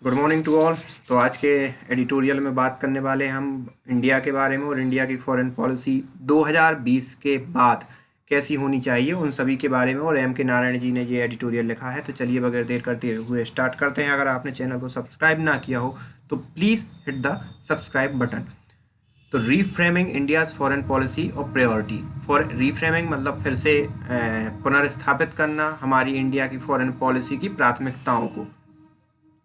Good morning to all. तो आज के एडिटोरियल में बात करने वाले हम इंडिया के बारे में और इंडिया की फॉरेन पॉलिसी 2020 के बाद कैसी होनी चाहिए उन सभी के बारे में। और एम के नारायण जी ने ये एडिटोरियल लिखा है। तो चलिए बगैर देर करते हुए स्टार्ट करते हैं। अगर आपने चैनल को सब्सक्राइब ना किया हो तो please hit the subscribe button. तो रीफ्रेमिंग इंडियाज़ फॉरेन पॉलिसी और प्रायोरिटी। फॉर रीफ्रेमिंग मतलब फिर से पुनर्स्थापित करना हमारी इंडिया की फॉरेन पॉलिसी की प्राथमिकताओं को,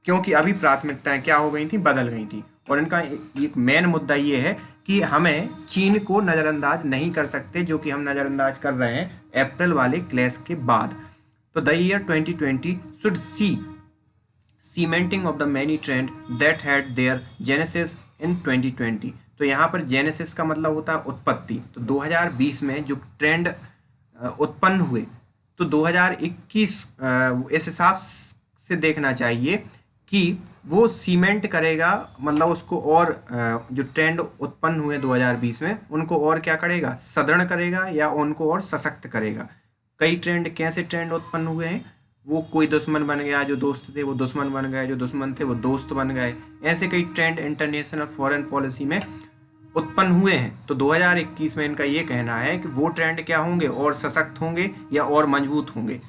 क्योंकि अभी प्राथमिकताएं क्या हो गई थी, बदल गई थी। और इनका एक मेन मुद्दा ये है कि हमें चीन को नज़रअंदाज नहीं कर सकते, जो कि हम नज़रअंदाज कर रहे हैं अप्रैल वाले क्लैश के बाद। तो the year 2020 should see cementing of the many trend that had their genesis in 2020। तो यहाँ पर जेनेसिस का मतलब होता है उत्पत्ति। तो 2020 में जो ट्रेंड उत्पन्न हुए, तो 2021 इस हिसाब से देखना चाहिए कि वो सीमेंट करेगा, मतलब उसको और जो ट्रेंड उत्पन्न हुए 2020 में उनको और क्या करेगा, सुदृढ़ करेगा या उनको और सशक्त करेगा। कई ट्रेंड, कैसे ट्रेंड उत्पन्न हुए हैं, वो कोई दुश्मन बन गया, जो दोस्त थे वो दुश्मन बन गए, जो दुश्मन थे वो दोस्त बन गए। ऐसे कई ट्रेंड इंटरनेशनल फॉरेन पॉलिसी में उत्पन्न हुए हैं। तो 2021 में इनका ये कहना है कि वो ट्रेंड क्या होंगे, और सशक्त होंगे या और मजबूत होंगे।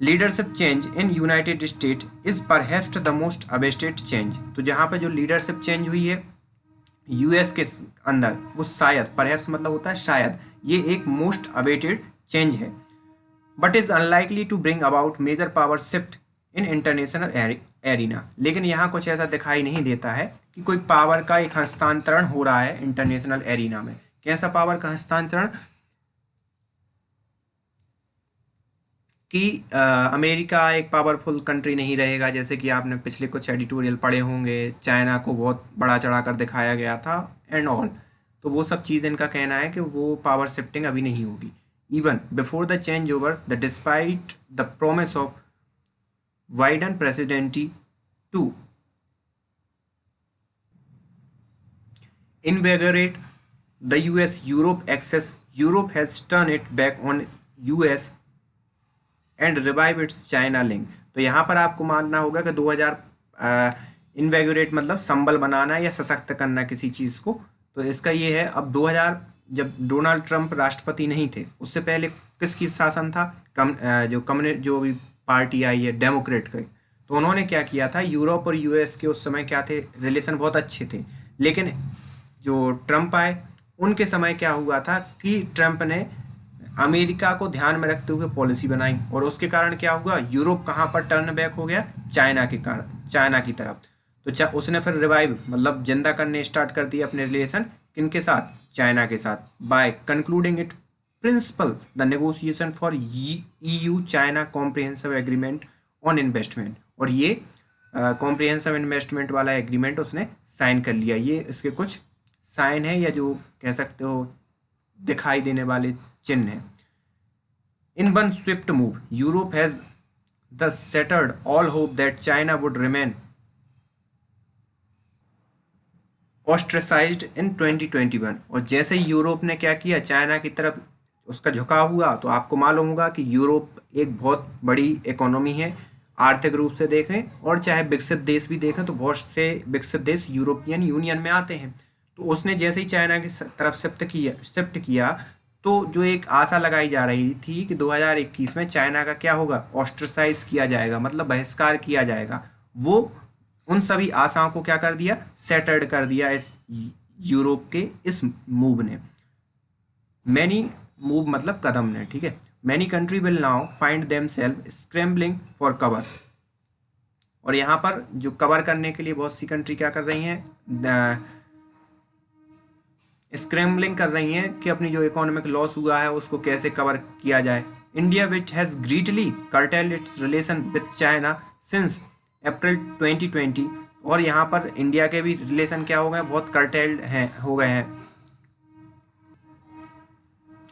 Leadership change in United State is perhaps the most awaited change. तो जहाँ पर जो लीडरशिप चेंज हुई है यूएस के अंदर, वो शायद, परहैप्स मतलब होता है शायद, ये एक मोस्ट अवेटेड चेंज है, but is unlikely to bring about major power shift in international arena. लेकिन यहाँ कुछ ऐसा दिखाई नहीं देता है कि कोई पावर का एक हस्तांतरण हो रहा है इंटरनेशनल एरिना में। कैसा पावर का हस्तांतरण, कि अमेरिका एक पावरफुल कंट्री नहीं रहेगा, जैसे कि आपने पिछले कुछ एडिटोरियल पढ़े होंगे, चाइना को बहुत बड़ा चढ़ाकर दिखाया गया था एंड ऑल। तो वो सब चीज़ इनका कहना है कि वो पावर शिफ्टिंग अभी नहीं होगी। Even before the change over the despite the promise of Biden presidency to invigorate the US-Europe axis, Europe has turned it back on US and revive its China link। तो यहाँ पर आपको मानना होगा कि 2000 इन्वेगोरेट मतलब संबल बनाना या सशक्त करना किसी चीज़ को। तो इसका ये है, अब 2000 जब डोनाल्ड ट्रंप राष्ट्रपति नहीं थे, उससे पहले किसकी शासन था, जो भी पार्टी आई है डेमोक्रेट के। तो उन्होंने क्या किया था, यूरोप और यूएस के उस समय क्या थे, रिलेशन बहुत अच्छे थे। लेकिन जो ट्रंप आए उनके समय क्या हुआ था कि ट्रंप ने अमेरिका को ध्यान में रखते हुए पॉलिसी बनाई, और उसके कारण क्या हुआ, यूरोप कहाँ पर टर्न बैक हो गया, चाइना के कारण, चाइना की तरफ। तो उसने फिर रिवाइव मतलब जिंदा करने स्टार्ट कर दिया अपने रिलेशन, किनके साथ, चाइना के साथ, by concluding it principle the negotiation for EU China comprehensive agreement on investment. और ये कॉम्प्रिहेंसिव इन्वेस्टमेंट वाला एग्रीमेंट उसने साइन कर लिया। ये इसके कुछ साइन है, या जो कह सकते हो दिखाई देने वाले चिन्ह है। In one Swift move Europe has thus shattered all hope that China would remain ostracized in 2021। और जैसे ही यूरोप ने क्या किया, चाइना की तरफ उसका झुकाव हुआ, तो आपको मालूम होगा कि यूरोप एक बहुत बड़ी इकोनॉमी है, आर्थिक रूप से देखें और चाहे विकसित देश भी देखें तो बहुत से विकसित देश यूरोपियन यूनियन में आते हैं। तो उसने जैसे ही चाइना की तरफ शिफ्ट किया, तो जो एक आशा लगाई जा रही थी कि 2021 में चाइना का क्या होगा, ऑस्ट्रेसाइज किया जाएगा, मतलब बहिष्कार किया जाएगा, वो उन सभी आशाओं को क्या कर दिया, सेटर्ड कर दिया इस यूरोप के इस मूव ने। मैनी मूव मतलब कदम ने, ठीक है। Many country will now find themselves scrambling for cover. और यहाँ पर जो कवर करने के लिए बहुत सी कंट्री क्या कर रही हैं, स्क्रैम्बलिंग कर रही हैं कि अपनी जो इकोनॉमिक लॉस हुआ है उसको कैसे कवर किया जाए। India which has greatly curtailed its relation with China since April 2020। और यहाँ पर इंडिया के भी रिलेशन क्या हो गए, बहुत कर्टेल्ड हैं, हो गए हैं।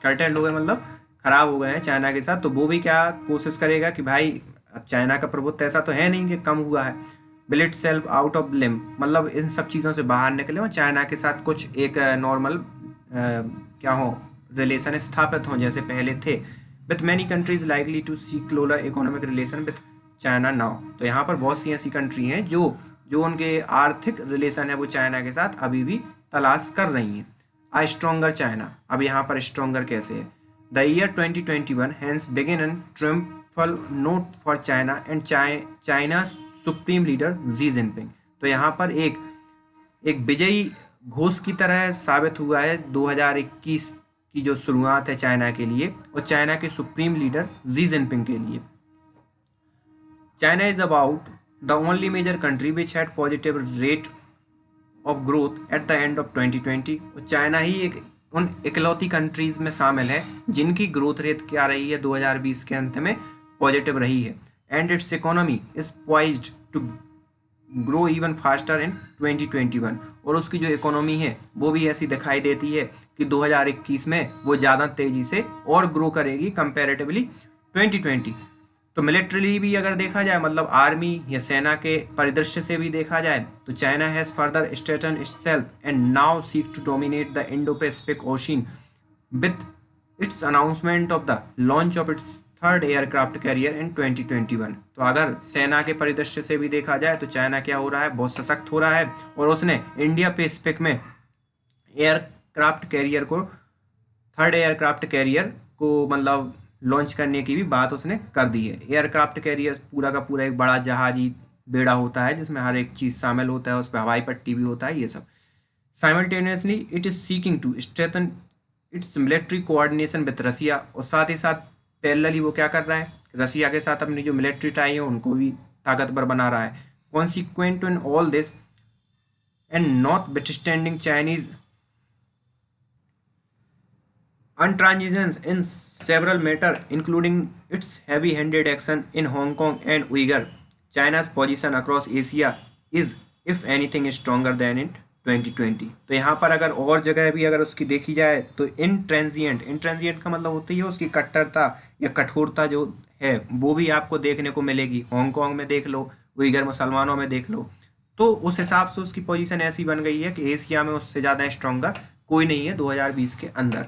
कर्टेल्ड हो गए मतलब खराब हो गए हैं चाइना के साथ। तो वो भी क्या कोशिश करेगा कि भाई अब चाइना का प्रभुत्व ऐसा तो है नहीं कि कम हुआ है। Bill itself out of limb मतलब इन सब चीज़ों से बाहर निकले और चाइना के साथ कुछ एक नॉर्मल क्या हो, रिलेशन स्थापित हों जैसे पहले थे। With many countries likely to see closer economic relation with China now. तो यहाँ पर बहुत सी ऐसी कंट्री हैं जो जो उनके आर्थिक रिलेशन है वो चाइना के साथ अभी भी तलाश कर रही हैं। आ स्ट्रोंगर चाइना, अब यहाँ पर स्ट्रोंगर कैसे है। The year 2021 has begin an triumphal note for China and China supreme leader Xi Jinping. तो यहाँ पर एक एक विजयी घोष की तरह साबित हुआ है 2021 की जो शुरुआत है चाइना के लिए और चाइना के सुप्रीम लीडर जी जिनपिंग के लिए। China is about the only major country which had positive rate of growth at the end of 2020। और चाइना ही एक उन इकलौती कंट्रीज में शामिल है जिनकी ग्रोथ रेट क्या रही है 2020 के अंत में पॉजिटिव रही है। And its economy is poised to grow even faster in 2021। और उसकी जो इकोनॉमी है वो भी ऐसी दिखाई देती है कि 2021 में वो ज़्यादा तेज़ी से और ग्रो करेगी कंपैरेटिवली 2020। तो मिलिट्रली भी अगर देखा जाए, मतलब आर्मी या सेना के परिदृश्य से भी देखा जाए, तो China has further strengthen itself and now seek to dominate the Indo Pacific ocean with its announcement of the launch of its third aircraft carrier in 2021। तो अगर सेना के परिदृश्य से भी देखा जाए तो चाइना क्या हो रहा है, बहुत सशक्त हो रहा है और उसने इंडिया पैसिफिक में एयरक्राफ्ट कैरियर को, थर्ड एयरक्राफ्ट कैरियर को मतलब लॉन्च करने की भी बात उसने कर दी है। एयरक्राफ्ट कैरियर पूरा का पूरा एक बड़ा जहाजी बेड़ा होता है जिसमें हर एक चीज़ शामिल होता है, उस पर हवाई पट्टी भी होता है, ये सब। Simultaneously it is seeking to strengthen its military coordination with Russia. और साथ ही साथ पैरेलली वो क्या कर रहा है, रसिया के साथ अपनी जो मिलिट्री टाई है उनको भी ताकतवर बना रहा है। Consequent in all this and not withstanding Chinese untransitions in several matters, including its heavy-handed action in Hong Kong and Uyghur, China's position across Asia is, if anything, stronger than in 2020। तो यहाँ पर अगर और जगह भी अगर उसकी देखी जाए तो इंट्रांजिएंट का मतलब होती है उसकी कट्टरता या कठोरता जो है वो भी आपको देखने को मिलेगी। हांगकांग में देख लो, उइगर मुसलमानों में देख लो, तो उस हिसाब से उसकी पोजीशन ऐसी बन गई है कि एशिया में उससे ज़्यादा स्ट्रोंगर कोई नहीं है 2020 के अंदर।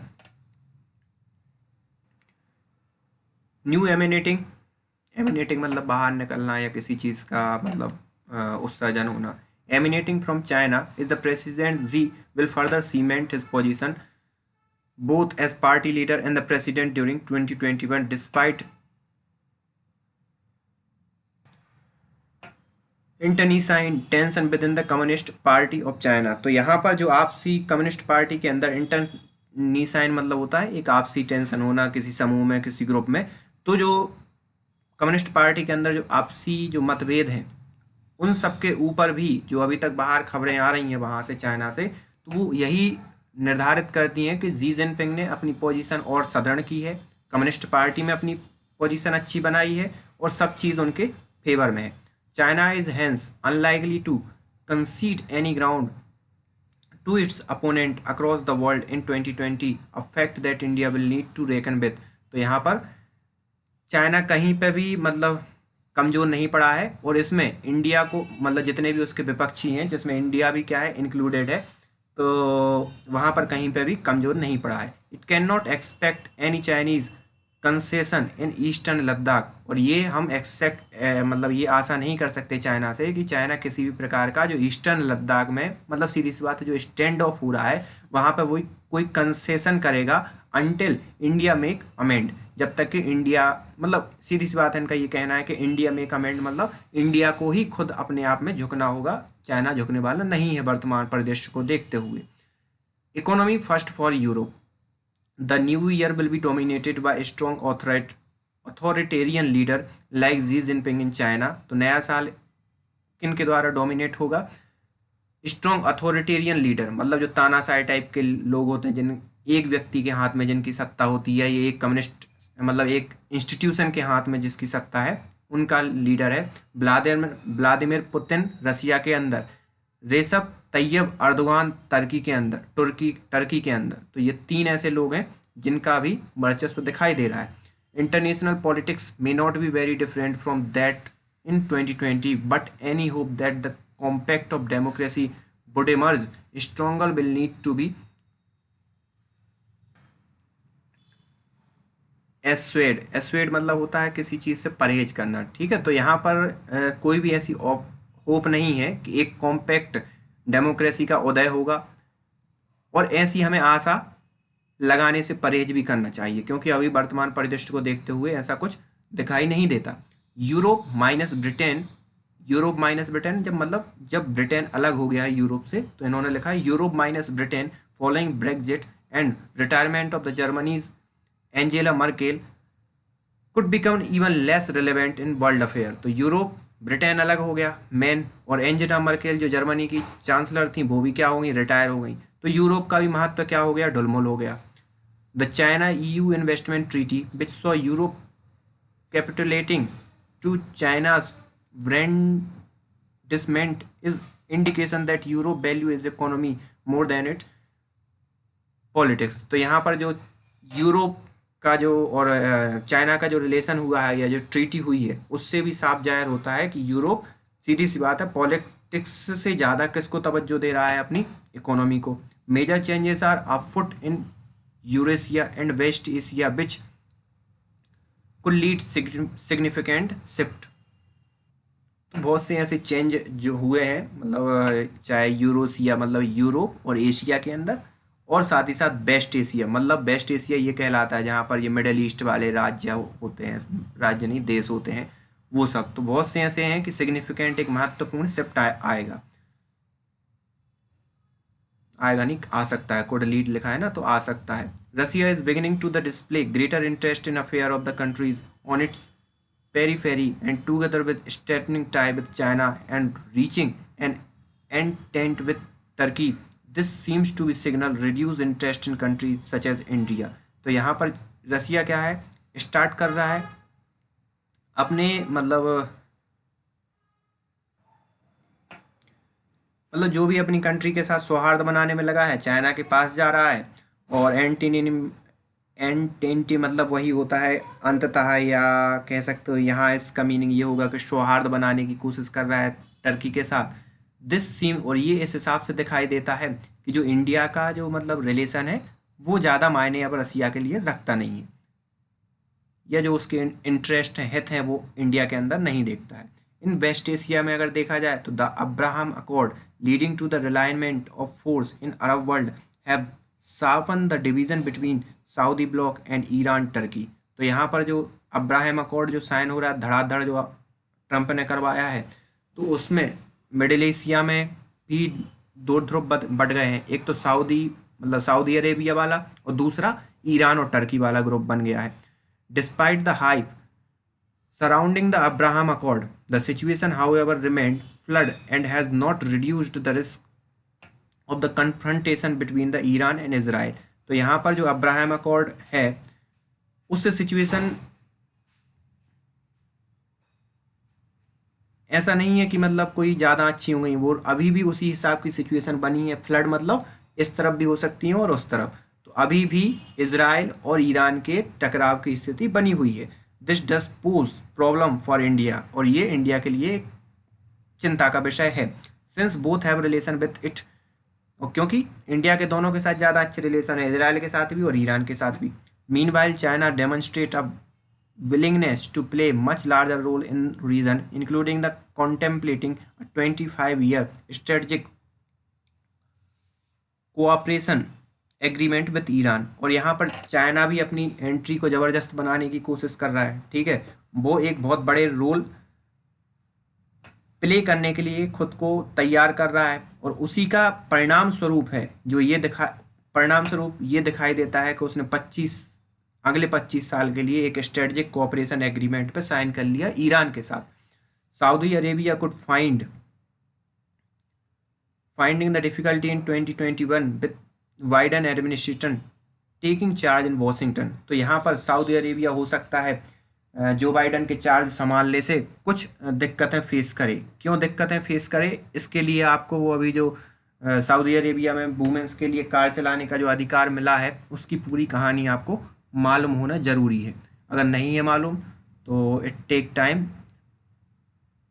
न्यू एमिनेटिंग मतलब बाहर निकलना या किसी चीज़ का मतलब उत्सर्जन होना। Emanating from China is the president Xi will further cement his position both as party leader and the president during 2021 despite internecine tension within the Communist Party of China। तो यहाँ पर जो आपसी कम्युनिस्ट पार्टी के अंदर इंटरनीसाइन मतलब होता है एक आपसी टेंशन होना किसी समूह में, किसी ग्रुप में। तो जो कम्युनिस्ट पार्टी के अंदर जो आपसी जो मतभेद हैं उन सब के ऊपर भी जो अभी तक बाहर खबरें आ रही हैं वहाँ से, चाइना से, तो वो यही निर्धारित करती हैं कि जी जिनपिंग ने अपनी पोजीशन और सुदृढ़ की है, कम्युनिस्ट पार्टी में अपनी पोजीशन अच्छी बनाई है और सब चीज़ उनके फेवर में है। China is hence unlikely to concede any ground to its opponent across the world in 2020, a fact that India will need to reckon with। तो यहाँ पर चाइना कहीं पे भी मतलब कमज़ोर नहीं पड़ा है और इसमें इंडिया को मतलब जितने भी उसके विपक्षी हैं जिसमें इंडिया भी क्या है इंक्लूडेड है, तो वहाँ पर कहीं पे भी कमज़ोर नहीं पड़ा है। It can not expect any Chinese concession in eastern Ladakh. और ये हम मतलब ये आशा नहीं कर सकते चाइना से कि चाइना किसी भी प्रकार का जो ईस्टर्न लद्दाख में मतलब सीधी सी बात है जो स्टैंड ऑफ हो रहा है वहाँ पर वही कोई कंसेशन करेगा अनटिल इंडिया मेक अमेंड। जब तक कि इंडिया मतलब सीधी सी बात है इनका ये कहना है कि इंडिया मेक अमेंड मतलब इंडिया को ही खुद अपने आप में झुकना होगा, चाइना झुकने वाला नहीं है वर्तमान परिदृश्य को देखते हुए। Economy first for Europe. The new year will be dominated by a strong authoritarian leader like Xi Jinping in China। तो नया साल किन के द्वारा डोमिनेट होगा? स्ट्रॉन्ग अथॉरिटेरियन लीडर मतलब जो तानाशाही टाइप के लोग होते हैं जिन एक व्यक्ति के हाथ में जिनकी सत्ता होती है, ये एक कम्युनिस्ट मतलब एक इंस्टीट्यूशन के हाथ में जिसकी सत्ता है, उनका लीडर है व्लादिमीर पुतिन रसिया के अंदर, रेसप तैयब अर्दोगान टर्की के अंदर, टर्की के अंदर। तो ये तीन ऐसे लोग हैं जिनका भी वर्चस्व दिखाई दे रहा है। International politics may not be very different from that in 2020 but any hope that the compact of democracy would emerge stronger will need to be assuaged, assuaged मतलब होता है किसी चीज़ से परहेज करना, ठीक है। तो यहाँ पर कोई भी ऐसी होप नहीं है कि एक कॉम्पैक्ट डेमोक्रेसी का उदय होगा, और ऐसी हमें आशा लगाने से परहेज भी करना चाहिए, क्योंकि अभी वर्तमान परिदृश्य को देखते हुए ऐसा कुछ दिखाई नहीं देता। Europe minus Britain, Europe minus Britain जब मतलब जब ब्रिटेन अलग हो गया है यूरोप से, तो इन्होंने लिखा है Europe minus Britain following Brexit and retirement of the Germany's Angela Merkel could become even less relevant in world affair. तो यूरोप, ब्रिटेन अलग हो गया मेन, और एंजेला मर्केल जो जर्मनी की चांसलर थी वो भी क्या हो गई, रिटायर हो गई। तो यूरोप का भी महत्व क्या हो गया, ढुलमुल हो गया। The China EU investment treaty which saw Europe capitulating to China's brandishment is indication that Europe value its economy more than its politics। तो यहाँ पर जो यूरोप का जो और चाइना का जो रिलेशन हुआ है या जो ट्रीटी हुई है, उससे भी साफ जाहिर होता है कि यूरोप, सीधी सी बात है, पॉलिटिक्स से ज़्यादा किसको तवज्जो दे रहा है, अपनी इकोनॉमी को। Major changes are afoot in Eurasia and west Asia which could lead significant shift. तो बहुत से ऐसे चेंज जो हुए हैं, मतलब चाहे यूरोसिया मतलब यूरोप और एशिया के अंदर, और साथ ही साथ वेस्ट एशिया, मतलब वेस्ट एशिया ये कहलाता है जहाँ पर ये मिडल ईस्ट वाले राज्य होते हैं, राज्य नहीं देश होते हैं वो सब। तो बहुत से ऐसे हैं कि सिग्निफिकेंट एक महत्वपूर्ण शिफ्ट आएगा, आएगा नहीं, आ सकता है, कोड लीड लिखा है ना, तो आ सकता है। Russia is beginning to the display greater interest in affair of the countries on its periphery and together with strengthening tie with China and reaching an entente with Turkey. This seems to be signal reduced interest in countries such as India। तो यहाँ पर रसिया क्या है, start कर रहा है अपने मतलब जो भी अपनी कंट्री के साथ सौहार्द बनाने में लगा है, चाइना के पास जा रहा है, और एंटेंटी मतलब वही होता है अंततः, या कह सकते हो यहाँ इसका मीनिंग ये होगा कि सौहार्द बनाने की कोशिश कर रहा है टर्की के साथ। दिस सीम, और ये इस हिसाब से दिखाई देता है कि जो इंडिया का जो मतलब रिलेशन है वो ज़्यादा मायने अब रसिया के लिए रखता नहीं है, या जो उसके इंटरेस्ट हैं, हित हैं, वो इंडिया के अंदर नहीं देखता है। इन वेस्ट एशिया में अगर देखा जाए तो the Abraham accord leading to the realignment of force in Arab world have sharpen the division between Saudi bloc and Iran Turkey. तो यहाँ पर जो अब्राहम अकॉर्ड जो साइन हो रहा है धड़ाधड़ जो ट्रंप ने करवाया है, तो उसमें मिडिल एशिया में भी दो ध्रुव बढ़ गए हैं, एक तो सऊदी मतलब सऊदी अरेबिया वाला, और दूसरा ईरान और टर्की वाला ग्रुप बन गया है। Despite the hype surrounding the Abraham Accord, the situation however remained fluid and has not reduced the risk of the confrontation between the Iran and Israel। तो यहाँ पर जो अब्राहम अकॉर्ड है उससे सिचुएशन ऐसा नहीं है कि मतलब कोई ज़्यादा अच्छी हो गई, वो अभी भी उसी हिसाब की सिचुएशन बनी है। फ्लड मतलब इस तरफ भी हो सकती है और उस तरफ, तो अभी भी इजराइल और ईरान के टकराव की स्थिति बनी हुई है। This does pose problem for India, और ये इंडिया के लिए एक चिंता का विषय है। Since both have relation with it, और क्योंकि इंडिया के दोनों के साथ ज़्यादा अच्छे रिलेशन है, इजराइल के साथ भी और ईरान के साथ भी। Meanwhile China demonstrate a willingness to play much larger role in region, including the contemplating a 25-year strategic cooperation agreement with Iran. और यहाँ पर चाइना भी अपनी एंट्री को ज़बरदस्त बनाने की कोशिश कर रहा है, ठीक है। वो एक बहुत बड़े रोल प्ले करने के लिए खुद को तैयार कर रहा है, और उसी का परिणाम स्वरूप है जो ये परिणाम स्वरूप ये दिखाई देता है कि उसने अगले 25 साल के लिए एक स्ट्रेटजिक कोऑपरेशन एग्रीमेंट पर साइन कर लिया ईरान के साथ। Saudi Arabia could finding the difficulty in 2021 with Biden administration taking charge in Washington. तो यहाँ पर सऊदी अरेबिया हो सकता है जो बाइडन के चार्ज संभालने से कुछ दिक्कतें फेस करे। क्यों दिक्कतें फेस करे, इसके लिए आपको वो अभी जो सऊदी अरेबिया में वुमेन्स के लिए कार चलाने का जो अधिकार मिला है उसकी पूरी कहानी आपको मालूम होना ज़रूरी है। अगर नहीं है मालूम तो इट टेक टाइम,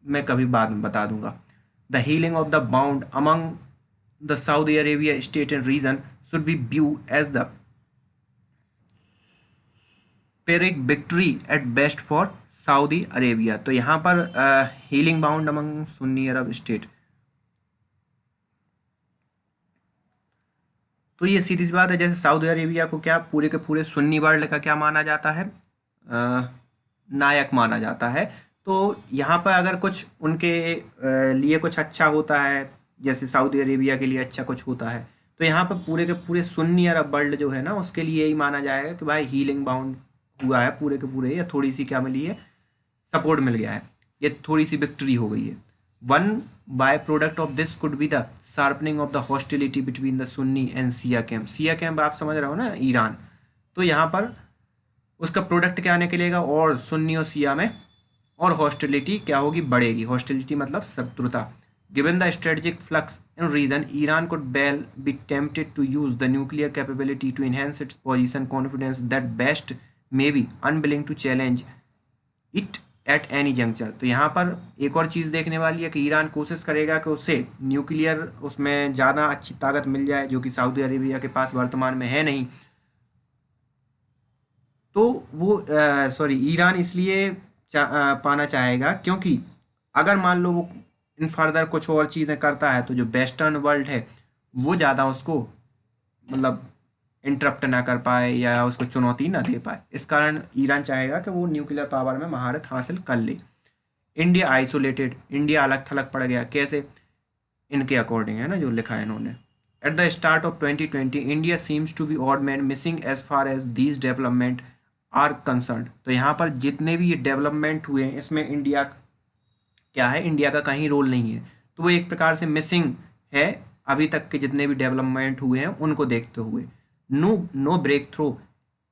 मैं कभी बाद में बता दूंगा। The healing of the bound among the Saudi Arabia state and region should be view as the Pyrrhic victory at best for Saudi Arabia. तो यहाँ पर healing bound among Sunni Arab state. तो ये सीधी बात है, जैसे सऊदी अरेबिया को क्या पूरे के पूरे सुन्नी वर्ल्ड का क्या माना जाता है, नायक माना जाता है। तो यहाँ पर अगर कुछ उनके लिए कुछ अच्छा होता है, जैसे सऊदी अरेबिया के लिए अच्छा कुछ होता है, तो यहाँ पर पूरे के पूरे सुन्नी अरब वर्ल्ड जो है ना, उसके लिए यही माना जाएगा कि भाई हीलिंग बाउंड हुआ है पूरे के पूरे, या थोड़ी सी क्या मिली है, सपोर्ट मिल गया है, ये थोड़ी सी विक्ट्री हो गई है। One by product of this could be the sharpening of the hostility between the Sunni and Siya camp. Siya camp आप समझ रहे हो ना, ईरान। तो यहाँ पर उसका प्रोडक्ट क्या निकलेगा, और सुन्नी और सिया में और हॉस्टिलिटी क्या होगी, बढ़ेगी। हॉस्टिलिटी मतलब शत्रुता। Given the strategic flux in region, Iran could well be tempted to use the nuclear capability to enhance its position, confidence that best may be unwilling to challenge it at any juncture. तो यहाँ पर एक और चीज़ देखने वाली है कि Iran कोशिश करेगा कि उससे न्यूक्लियर उसमें ज़्यादा अच्छी ताकत मिल जाए, जो कि सऊदी अरेबिया के पास वर्तमान में है नहीं। तो वो ईरान इसलिए पाना चाहेगा क्योंकि अगर मान लो वो इन फर्दर कुछ और चीज़ें करता है, तो जो वेस्टर्न वर्ल्ड है वो ज़्यादा उसको मतलब इंटरप्ट ना कर पाए या उसको चुनौती ना दे पाए। इस कारण ईरान चाहेगा कि वो न्यूक्लियर पावर में महारत हासिल कर ले। इंडिया आइसोलेटेड, इंडिया अलग थलग पड़ गया, कैसे, इनके अकॉर्डिंग है ना जो लिखा है इन्होंने। At the start of 2020 India seems to be odd man missing as far as these development are concern. तो यहाँ पर जितने भी ये डेवलपमेंट हुए हैं, इसमें इंडिया क्या है, इंडिया का कहीं रोल नहीं है। तो वो एक प्रकार से मिसिंग है अभी तक के जितने भी डेवलपमेंट हुए हैं उनको देखते हुए। नो ब्रेक थ्रू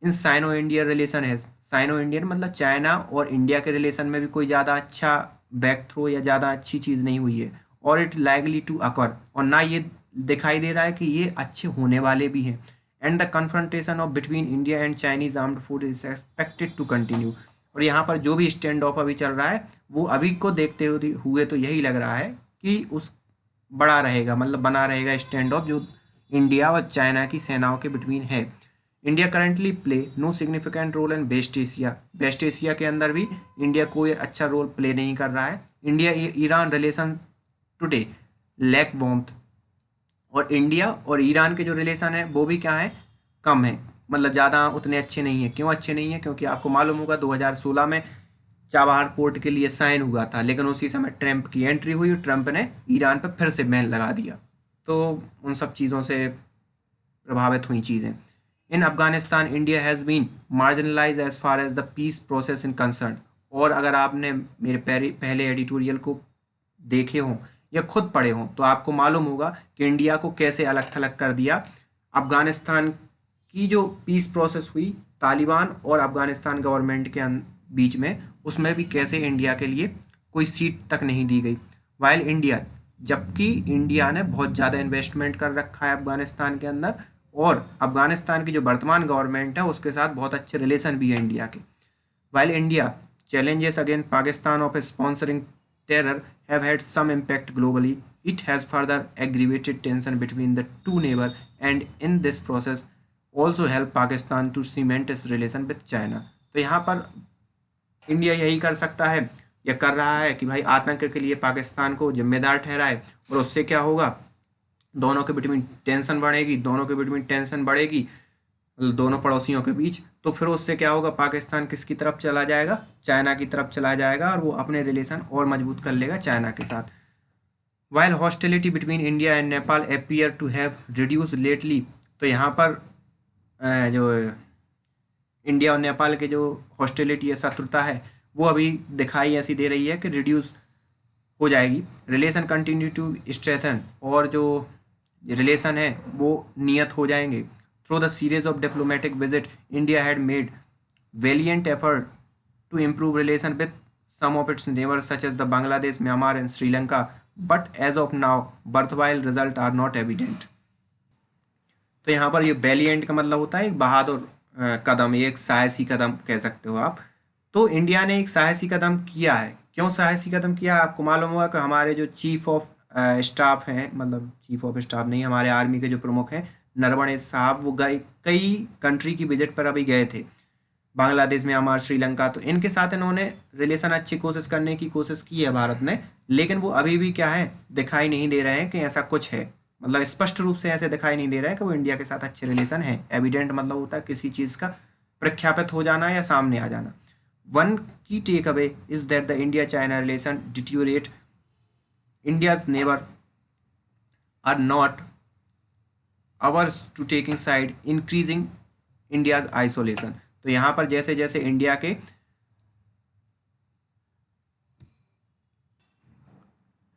इन साइनो इंडिया रिलेशन है। साइनो इंडियन मतलब चाइना और इंडिया के रिलेशन में भी कोई ज़्यादा अच्छा बैक थ्रो या ज़्यादा अच्छी चीज़ नहीं हुई है, और इट लाइकली टू अकर, और ना ये दिखाई दे रहा है कि ये अच्छे होने वाले भी हैं। And the confrontation of between India and Chinese armed force is expected to continue. और यहाँ पर जो भी स्टैंड ऑफ अभी चल रहा है, वो अभी को देखते हुए तो यही लग रहा है कि उस बड़ा रहेगा, मतलब बना रहेगा स्टैंड ऑफ जो इंडिया और चाइना की सेनाओं के बिटवीन है। India currently play no significant role in west Asia. West Asia के अंदर भी इंडिया कोई अच्छा रोल प्ले नहीं कर रहा है। India Iran relation today lack warmth, और इंडिया और ईरान के जो रिलेशन है वो भी क्या है, कम है, मतलब ज़्यादा उतने अच्छे नहीं है। क्यों अच्छे नहीं है, क्योंकि आपको मालूम होगा 2016 में चाबहार पोर्ट के लिए साइन हुआ था, लेकिन उसी समय ट्रंप की एंट्री हुई और ट्रंप ने ईरान पर फिर से बैन लगा दिया। तो उन सब चीज़ों से प्रभावित हुई चीज़ें। In Afghanistan India has been marginalise as far as the peace process in concern. और अगर आपने मेरे पहले एडिटोरियल को देखे हों या खुद पढ़े हों, तो आपको मालूम होगा कि इंडिया को कैसे अलग थलग कर दिया। अफगानिस्तान की जो पीस प्रोसेस हुई तालिबान और अफगानिस्तान गवर्नमेंट के बीच में, उसमें भी कैसे इंडिया के लिए कोई सीट तक नहीं दी गई। वाइल इंडिया, जबकि इंडिया ने बहुत ज़्यादा इन्वेस्टमेंट कर रखा है अफगानिस्तान के अंदर, और अफगानिस्तान की जो वर्तमान गवर्नमेंट है उसके साथ बहुत अच्छे रिलेशन भी है इंडिया के। While India challenges against Pakistan of sponsoring terror have had some impact globally, it has further aggravated tension between the two neighbors and in this process also helped Pakistan to cement its relation with China। तो यहाँ पर India यही कर सकता है या कर रहा है कि भाई आतंक के लिए पाकिस्तान को जिम्मेदार ठहराए, और उससे क्या होगा, दोनों के बिटवीन टेंशन बढ़ेगी, दोनों के बिटवीन टेंशन बढ़ेगी दोनों पड़ोसियों के बीच। तो फिर उससे क्या होगा, पाकिस्तान किसकी तरफ चला जाएगा, चाइना की तरफ चला जाएगा, और वो अपने रिलेशन और मजबूत कर लेगा चाइना के साथ। While hostility between India and Nepal appear to have reduce lately. तो यहाँ पर जो इंडिया और नेपाल के जो हॉस्टिलिटी है, शत्रुता है, वो अभी दिखाई ऐसी दे रही है कि रिड्यूस हो जाएगी। रिलेशन कंटिन्यू टू स्ट्रेथन, और जो रिलेशन है वो नियत हो जाएंगे। Through the series of diplomatic visit India had made valiant effort to improve relation with some of its neighbors such as the Bangladesh, Myanmar and Sri Lanka, but as of now worthwhile results are not evident। तो यहाँ पर ये Valiant का मतलब होता है एक बहादुर कदम, एक साहसी कदम कह सकते हो आप। तो इंडिया ने एक साहसी कदम किया है। क्यों साहसी कदम किया, आपको मालूम होगा कि हमारे जो चीफ ऑफ स्टाफ हैं, मतलब चीफ ऑफ स्टाफ नहीं, हमारे आर्मी के जो प्रमुख हैं नरवणे साहब, वो गए कई कंट्री की विजिट पर अभी गए थे। बांग्लादेश, म्यांमार, श्रीलंका, तो इनके साथ इन्होंने रिलेशन अच्छी कोशिश करने की कोशिश की है भारत ने, लेकिन वो अभी भी क्या है, दिखाई नहीं दे रहे हैं कि ऐसा कुछ है, मतलब स्पष्ट रूप से ऐसे दिखाई नहीं दे रहा है कि वो इंडिया के साथ अच्छे रिलेशन है। एविडेंट मतलब होता है किसी चीज़ का प्रख्यापित हो जाना या सामने आ जाना। One key take away is that the India China relation deteriorate, India's neighbour are not ours to taking side, increasing India's isolation. तो यहाँ पर जैसे जैसे इंडिया के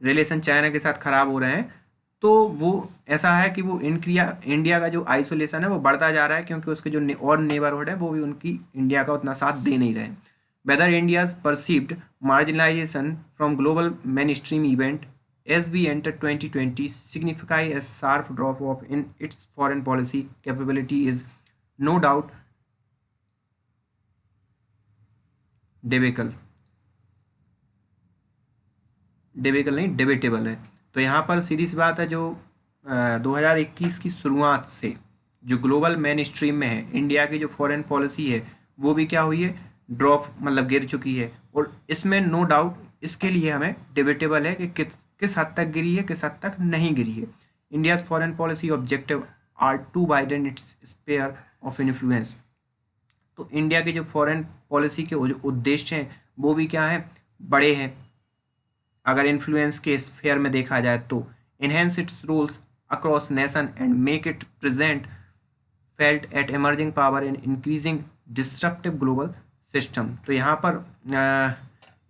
रिलेशन चाइना के साथ खराब हो रहे हैं, तो वो ऐसा है कि वो इंडिया का जो आइसोलेशन है वो बढ़ता जा रहा है, क्योंकि उसके जो और नेबरहुड है वो भी उनकी इंडिया का उतना साथ दे नहीं रहे। Whether India's perceived marginalisation from global mainstream event as we enter 2020 signify a sharp drop off in its foreign policy capability is no doubt debatable, debacle नहीं डिबेटेबल है। तो यहाँ पर सीधी सी बात है, जो 2021 की शुरुआत से जो ग्लोबल मेन स्ट्रीम में है इंडिया की जो फॉरेन पॉलिसी है वो भी क्या हुई है, ड्रॉप मतलब गिर चुकी है। और इसमें नो डाउट इसके लिए हमें डिबेटेबल है कि किस हद तक गिरी है, किस हद तक नहीं गिरी है। India's foreign policy objective are to widen its sphere of influence. तो इंडिया के जो फॉरेन पॉलिसी के जो उद्देश्य हैं वो भी क्या है, बड़े हैं। अगर इन्फ्लुएंस के स्फेयर में देखा जाए तो enhance it's rules across nation and make it present felt at emerging power in increasing disruptive global system. तो यहाँ पर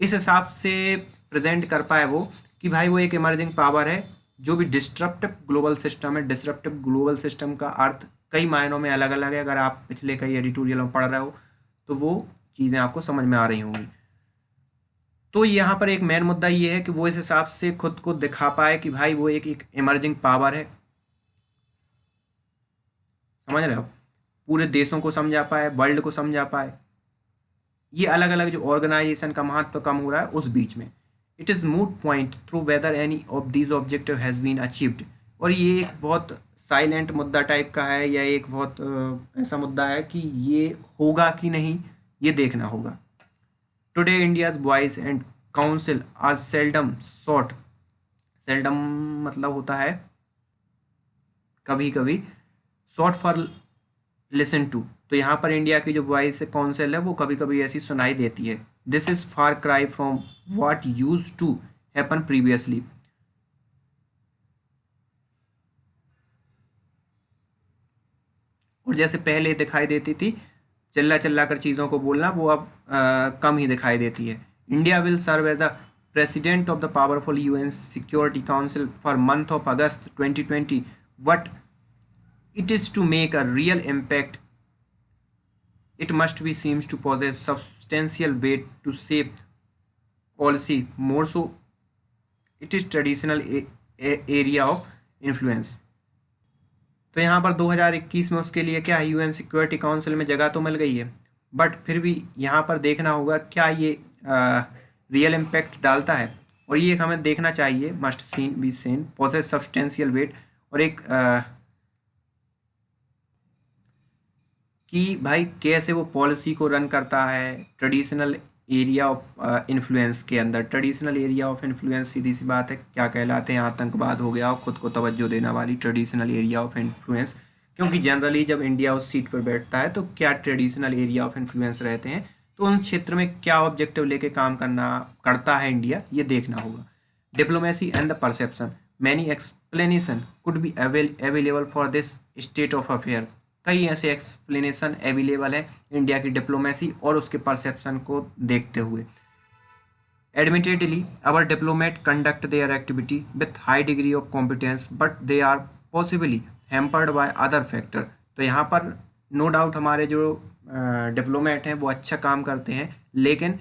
इस हिसाब से प्रेजेंट कर पाए वो कि भाई वो एक इमर्जिंग पावर है जो भी डिस्ट्रप्टिव ग्लोबल सिस्टम है। डिस्ट्रप्टिव ग्लोबल सिस्टम का अर्थ कई मायनों में अलग अलग है, अगर आप पिछले कई एडिटोरियल में पढ़ रहे हो तो वो चीज़ें आपको समझ में आ रही होंगी। तो यहाँ पर एक मेन मुद्दा ये है कि वो इस हिसाब से खुद को दिखा पाए कि भाई वो एक इमर्जिंग पावर है, समझ रहे हो, पूरे देशों को समझा पाए, वर्ल्ड को समझा पाए। ये अलग अलग जो ऑर्गेनाइजेशन का महत्व कम हो रहा है उस बीच में। It is moot point through whether any of these objective has been achieved. और ये एक बहुत साइलेंट मुद्दा टाइप का है, या एक बहुत ऐसा मुद्दा है कि ये होगा कि नहीं ये देखना होगा। Today India's voice and council are seldom sought, seldom मतलब होता है कभी कभी, सॉट फॉर लिसन टू। तो यहाँ पर इंडिया की जो वॉइस काउंसिल है वो कभी कभी ऐसी सुनाई देती है। This is far cry from what used to happen previously. और जैसे पहले दिखाई देती थी चिल्ला चिल्ला कर चीज़ों को बोलना, वो अब कम ही दिखाई देती है। India will serve as a president of the powerful UN Security Council for month of August 2020, but it is to make a real impact it must be seems to possess substantial weight to shape policy, more so it is traditional area of influence। तो यहाँ पर 2021 में उसके लिए क्या है, UN Security council में जगह तो मिल गई है, बट फिर भी यहाँ पर देखना होगा क्या ये रियल इम्पैक्ट डालता है। और ये एक हमें देखना चाहिए, must seen be seen, possess substantial weight. और एक कि भाई कैसे वो पॉलिसी को रन करता है ट्रेडिशनल एरिया ऑफ इन्फ्लुएंस के अंदर। ट्रेडिशनल एरिया ऑफ इन्फ्लुएंस सीधी सी बात है क्या कहलाते हैं, आतंकवाद हो गया और खुद को तवज्जो देने वाली ट्रेडिशनल एरिया ऑफ इन्फ्लुएंस। क्योंकि जनरली जब इंडिया उस सीट पर बैठता है तो क्या ट्रेडिशनल एरिया ऑफ इन्फ्लुएंस रहते हैं, तो उन क्षेत्र में क्या ऑब्जेक्टिव लेके काम करता है इंडिया, ये देखना होगा। Diplomacy and the perception, many explanation could be available for this state of affair. कई ऐसे एक्सप्लेनेशन अवेलेबल है इंडिया की डिप्लोमेसी और उसके परसेप्शन को देखते हुए। Admittedly our diplomat conduct their activity with high degree of competence but they are possibly hampered by other factor. तो यहाँ पर नो डाउट हमारे जो डिप्लोमेट हैं वो अच्छा काम करते हैं, लेकिन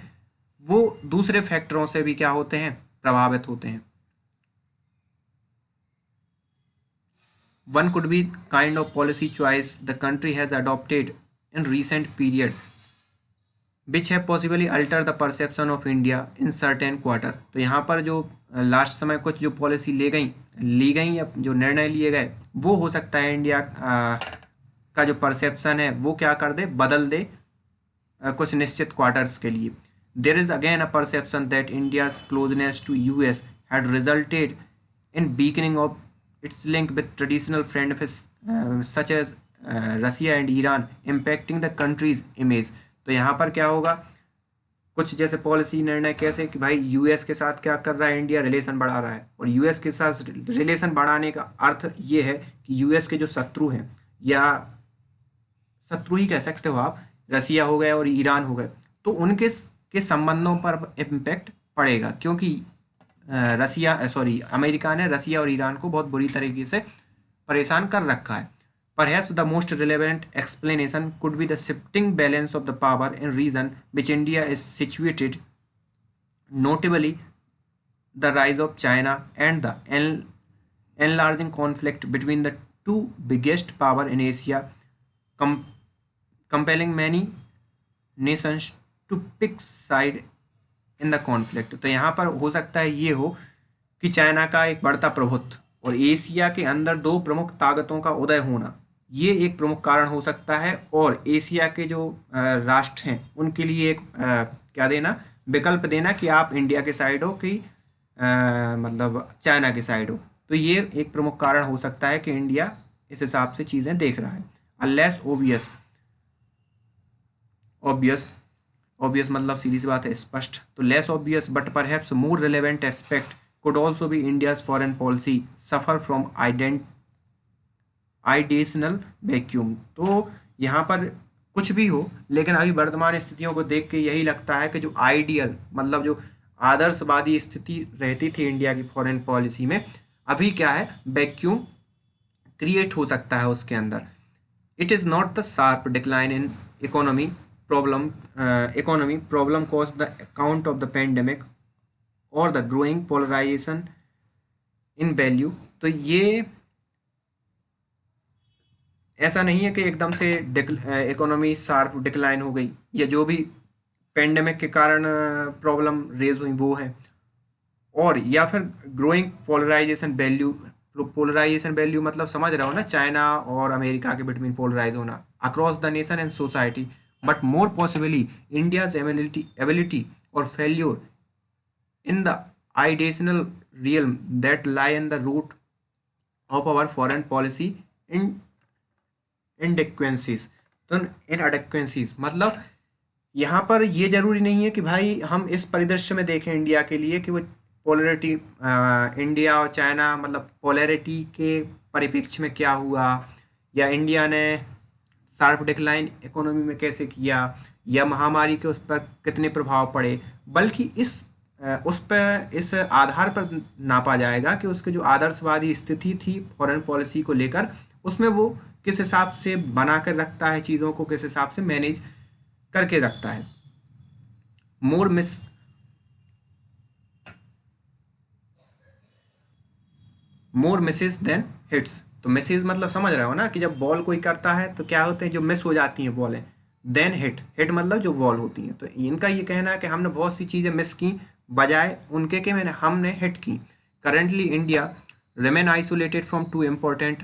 वो दूसरे फैक्टरों से भी क्या होते हैं, प्रभावित होते हैं। One could be kind of policy choice the country has adopted in recent period which have possibly altered the perception of India in certain quarter। तो यहाँ पर जो लास्ट समय कुछ जो पॉलिसी ली गई या जो निर्णय लिए गए वो हो सकता है इंडिया का जो परसेप्शन है वो क्या कर दे, बदल दे कुछ निश्चित क्वार्टर्स के लिए। There is again a perception that India's closeness to US had resulted in weakening of its link with traditional friends such as Russia and Iran impacting the countries image. तो यहाँ पर क्या होगा, कुछ जैसे पॉलिसी निर्णय कैसे कि भाई यूएस के साथ क्या कर रहा है इंडिया, रिलेशन बढ़ा रहा है। और यूएस के साथ रिलेशन बढ़ाने का अर्थ ये है कि यूएस के जो शत्रु हैं, या शत्रु ही कह सकते हो आप, रसिया हो गए और ईरान हो गए, तो उनके के संबंधों पर इम्पैक्ट पड़ेगा, क्योंकि अमेरिका ने रसिया और ईरान को बहुत बुरी तरीके से परेशान कर रखा है। Perhaps the most relevant explanation could be the shifting balance of the power in region which India is situated, notably the rise of China and the enlarging conflict between the two biggest power in Asia, compelling many nations to pick side in the conflict. तो यहाँ पर हो सकता है ये हो कि China का एक बढ़ता प्रभुत्व और एशिया के अंदर दो प्रमुख ताकतों का उदय होना, ये एक प्रमुख कारण हो सकता है। और एशिया के जो राष्ट्र हैं उनके लिए एक क्या देना, विकल्प देना कि आप इंडिया के साइड हो कि मतलब चाइना के साइड हो। तो ये एक प्रमुख कारण हो सकता है कि इंडिया इस हिसाब से चीज़ें देख रहा है। अनलेस ऑब्वियस मतलब सीधी सी बात है, स्पष्ट। तो less obvious but perhaps more relevant aspect could also be India's foreign policy suffer from ideational vacuum। तो यहाँ पर कुछ भी हो, लेकिन अभी वर्तमान स्थितियों को देख के यही लगता है कि जो आइडियल मतलब जो आदर्शवादी स्थिति रहती थी इंडिया की फॉरेन पॉलिसी में, अभी क्या है, वैक्यूम क्रिएट हो सकता है उसके अंदर। It is not the sharp decline in economy problem cause the account of the pandemic और the growing polarisation in value. तो ये ऐसा नहीं है कि एकदम से इकोनॉमी शार्प डिक्लाइन हो गई, या जो भी पेंडेमिक के कारण प्रॉब्लम रेज हुई वो है, और या फिर ग्रोइंग पोलराइजेशन वैल्यू मतलब समझ रहे हो ना, चाइना और अमेरिका के बिटवीन पोलराइज होना across the nation and society, but more possibly India's ability और failure in the ideational realm that lie in the root of our foreign policy inadequacies। तो inadequacies मतलब यहाँ पर ये जरूरी नहीं है कि भाई हम इस परिदृश्य में देखें इंडिया के लिए कि वो पोलरिटी, इंडिया और चाइना मतलब पोलरिटी के परिप्रेक्ष्य में क्या हुआ, या इंडिया ने शार्प डिक्लाइन इकोनॉमी में कैसे किया, या महामारी के उस पर कितने प्रभाव पड़े, बल्कि उस पर इस आधार पर नापा जाएगा कि उसके जो आदर्शवादी स्थिति थी फॉरेन पॉलिसी को लेकर, उसमें वो किस हिसाब से बना कर रखता है चीज़ों को, किस हिसाब से मैनेज करके रखता है। मोर मिसेस देन हिट्स। तो मिसेस मतलब समझ रहे हो ना कि जब बॉल कोई करता है तो क्या होते हैं, जो मिस हो जाती हैं बॉलें। देन हिट मतलब जो बॉल होती हैं। तो इनका ये कहना है कि हमने बहुत सी चीज़ें मिस की बजाय उनके कि हमने हिट की। Currently India remain isolated from two important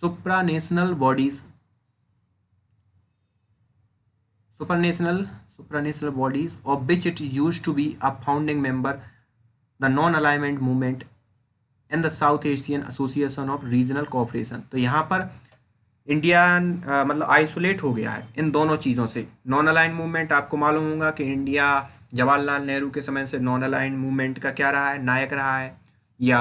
supranational bodies of which it used to be a founding member, the non-alignment movement and the South Asian Association of Regional Cooperation। तो यहाँ पर इंडिया मतलब आइसोलेट हो गया है इन दोनों चीज़ों से। नॉन अलाइन मूवमेंट आपको मालूम होगा कि इंडिया जवाहरलाल नेहरू के समय से नॉन अलाइन मूवमेंट का क्या रहा है, नायक रहा है, या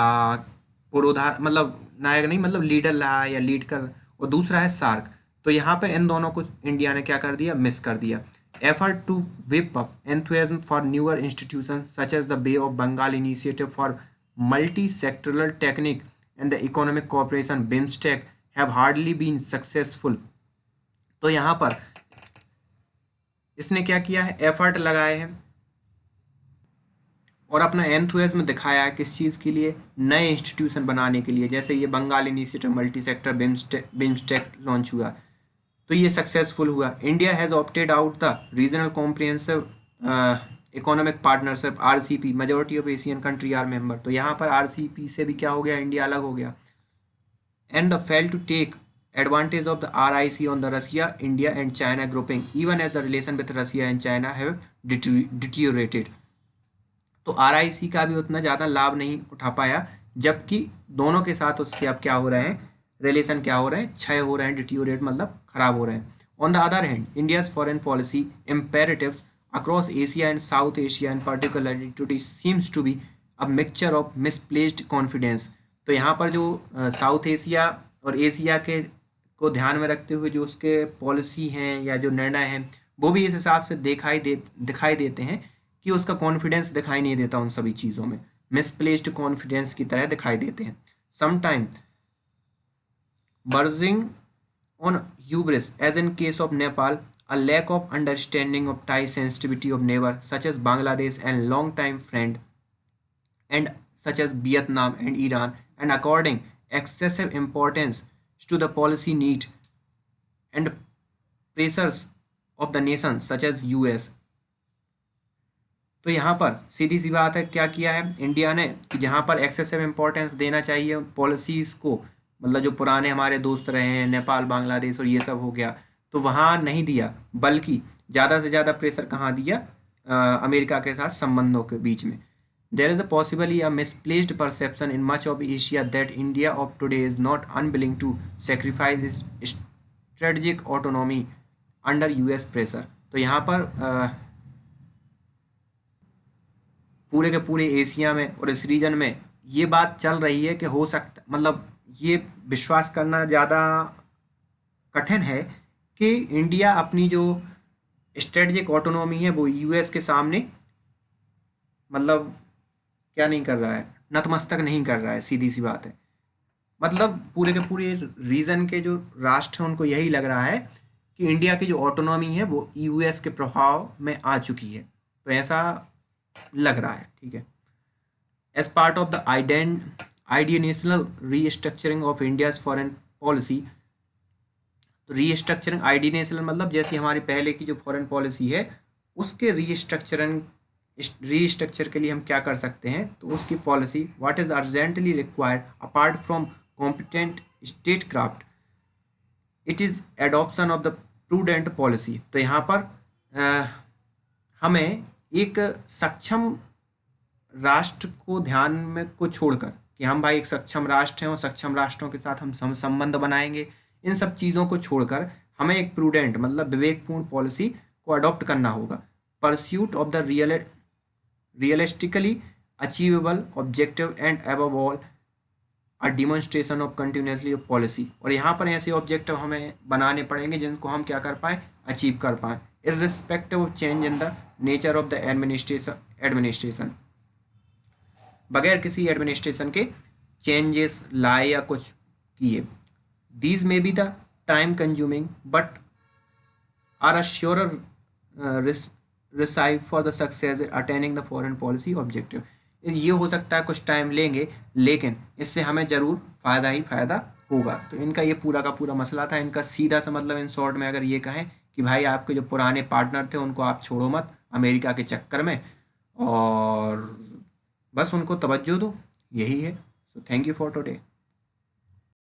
पुरोधा मतलब नायक नहीं मतलब लीडर रहा है या लीड कर। और दूसरा है सार्क। तो यहाँ पर इन दोनों को इंडिया ने क्या कर दिया, मिस कर दिया। effort to whip up enthusiasm for newer institutions such as the Bay of Bengal Initiative for Multi-Sectoral Technique and the Economic Cooperation BIMSTEC have hardly been successful। तो यहाँ पर इसने क्या किया है, एफर्ट लगाए हैं और अपना एंथुसियाज्म दिखाया है किस चीज़ के लिए, नए इंस्टीट्यूशन बनाने के लिए। जैसे ये Bengal initiative multi sector BIMSTEC launch हुआ, तो ये सक्सेसफुल हुआ। India has opted out the regional comprehensive economic partnership RCP, majority of Asian country are member. तो यहाँ पर RCP से भी क्या हो गया, इंडिया अलग हो गया। And the fail to take advantage of the RIC on the Russia, India and China grouping, even as the relation with Russia and China have deteriorated. तो RIC का भी उतना ज़्यादा लाभ नहीं उठा पाया, जबकि दोनों के साथ उसके अब क्या हो रहे हैं, रिलेशन क्या हो रहे हैं, क्षय हो रहे हैं, डिटीरियोरेट मतलब खराब हो रहे हैं. On the other hand, India's foreign policy imperatives across Asia and South Asia and particularly today seems to be a mixture of misplaced confidence. तो यहाँ पर जो साउथ एशिया और एशिया के को ध्यान में रखते हुए जो उसके पॉलिसी हैं या जो निर्णय हैं, वो भी इस हिसाब से दिखाई देते हैं कि उसका कॉन्फिडेंस दिखाई नहीं देता उन सभी चीज़ों में, मिसप्लेस्ड कॉन्फिडेंस की तरह दिखाई देते हैं. Sometime verging on hubris, as in case of Nepal, a lack of understanding of Thai sensitivity of neighbor such as Bangladesh and long-time friend, and such as Vietnam and Iran, and according excessive importance to the policy need and pressures of the nations such as US. तो यहाँ पर सीधी सी बात है, क्या किया है India ने कि जहाँ पर एक्सेसिव इम्पोर्टेंस देना चाहिए पॉलिसीज़ को, मतलब जो पुराने हमारे दोस्त रहे हैं नेपाल, बांग्लादेश और ये सब हो गया, तो वहाँ नहीं दिया, बल्कि ज़्यादा से ज़्यादा प्रेशर कहाँ दिया, अमेरिका के साथ संबंधों के बीच में. There is a possibly a misplaced perception in much of Asia that India of today is not unwilling to sacrifice its strategic autonomy under US pressure. तो यहाँ पर पूरे के पूरे एशिया में और इस रीजन में ये बात चल रही है कि हो सकता, मतलब ये विश्वास करना ज़्यादा कठिन है कि इंडिया अपनी जो स्ट्रेटजिक ऑटोनॉमी है वो यूएस के सामने मतलब क्या नहीं कर रहा है, नतमस्तक नहीं कर रहा है. सीधी सी बात है, मतलब पूरे के पूरे रीजन के जो राष्ट्र हैं उनको यही लग रहा है कि इंडिया की जो ऑटोनॉमी है वो यूएस के प्रभाव में आ चुकी है. तो ऐसा लग रहा है, ठीक है. As part of the ideational restructuring of India's foreign policy, तो रीस्ट्रक्चरिंग आइडिनेशनल मतलब जैसी हमारी पहले की जो फॉरेन पॉलिसी है उसके रीस्ट्रक्चर के लिए हम क्या कर सकते हैं, तो उसकी policy what is urgently required apart from competent state craft, it is adoption of the prudent policy. तो यहाँ पर हमें एक सक्षम राष्ट्र को ध्यान में को छोड़कर कि हम भाई एक सक्षम राष्ट्र हैं और सक्षम राष्ट्रों के साथ हम संबंध बनाएंगे, इन सब चीज़ों को छोड़कर हमें एक प्रूडेंट मतलब विवेकपूर्ण पॉलिसी को अडॉप्ट करना होगा. Pursuit of the realistically achievable objective and above all a demonstration of continuously of policy. और यहाँ पर ऐसे ऑब्जेक्टिव हमें बनाने पड़ेंगे जिनको हम क्या कर पाएँ, अचीव कर पाएँ, irrespective of change in the nature of the administration, बगैर किसी एडमिनिस्ट्रेशन के चेंजेस लाए या कुछ किए. These may be the time consuming but are a surer recipe for the success attaining the foreign policy objective. ये हो सकता है कुछ टाइम लेंगे, लेकिन इससे हमें ज़रूर फ़ायदा ही फ़ायदा होगा. तो इनका ये पूरा का पूरा मसला था. इनका सीधा सा मतलब इन शॉर्ट में अगर ये कहें कि भाई आपके जो पुराने पार्टनर थे उनको आप छोड़ो मत अमेरिका के चक्कर में, और बस उनको तवज्जो दो, यही है. So thank you for today.